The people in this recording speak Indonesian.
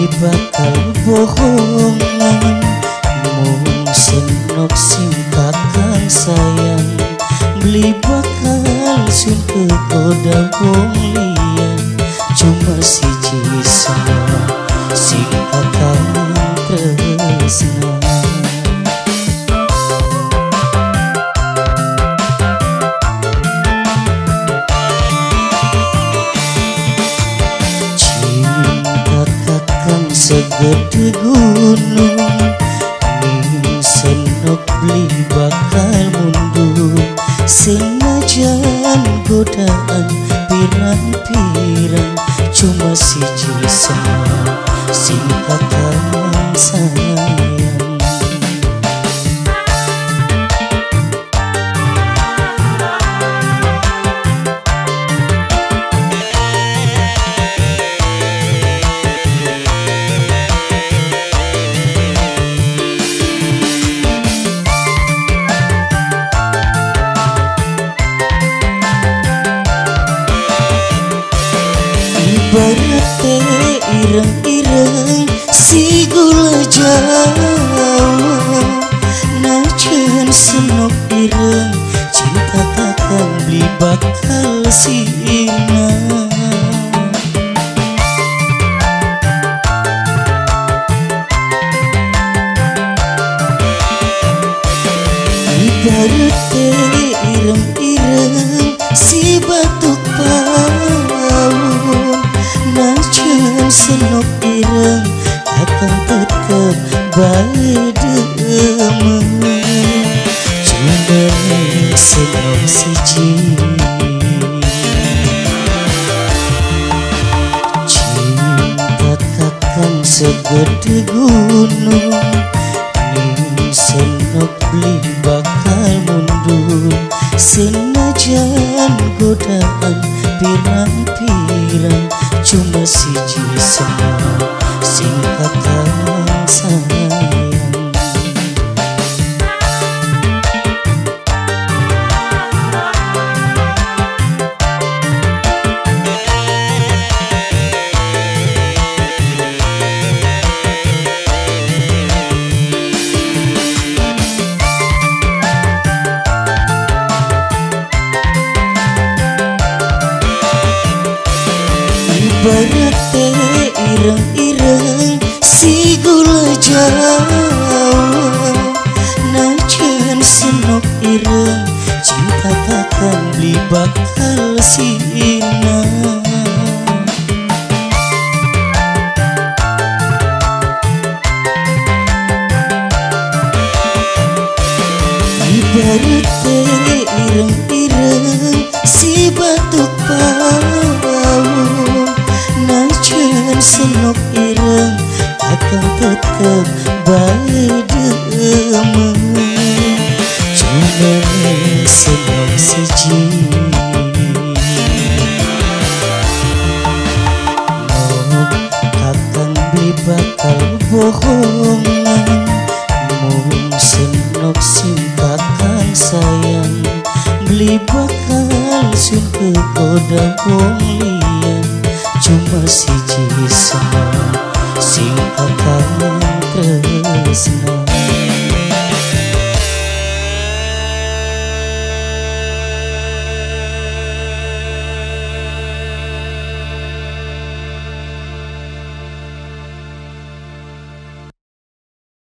beli bakal bohongan, mung senok sing kakang sayang, beli bakal sun kegoda wong liyan, cuma siji semua sing kakang tresna. Segede gunung ning senok beli bakal mundur, senajan godaan pirang-pirang, cuma siji semua sing kakang sayang. Ibaratnya ireng-ireng si gula Jawa, najan senok ireng cinta kakang beli bakal sina. Ibaratnya ireng-ireng si batuk paun, najan senok ireng akan tetep bae demen, cuma senok siji. Cinta kakang segede gunung ning senok beli bakal mundur, senajan godaan pirang-pirang, cuma siji semua sing kakang sayang. Ibaratnya ireng-ireng si gula Jawa, najan senok ireng cinta kakang beli bakal sina. Ibaratnya ireng-ireng si batuk paun, najan senok ireng akan tetep bae demen, cuma senok siji. Nok kakang beli bakal bohongan, mung senok sing kakang sayang, beli bakal sun kegoda wong liyan, cuma siji semua sing kakang tresna.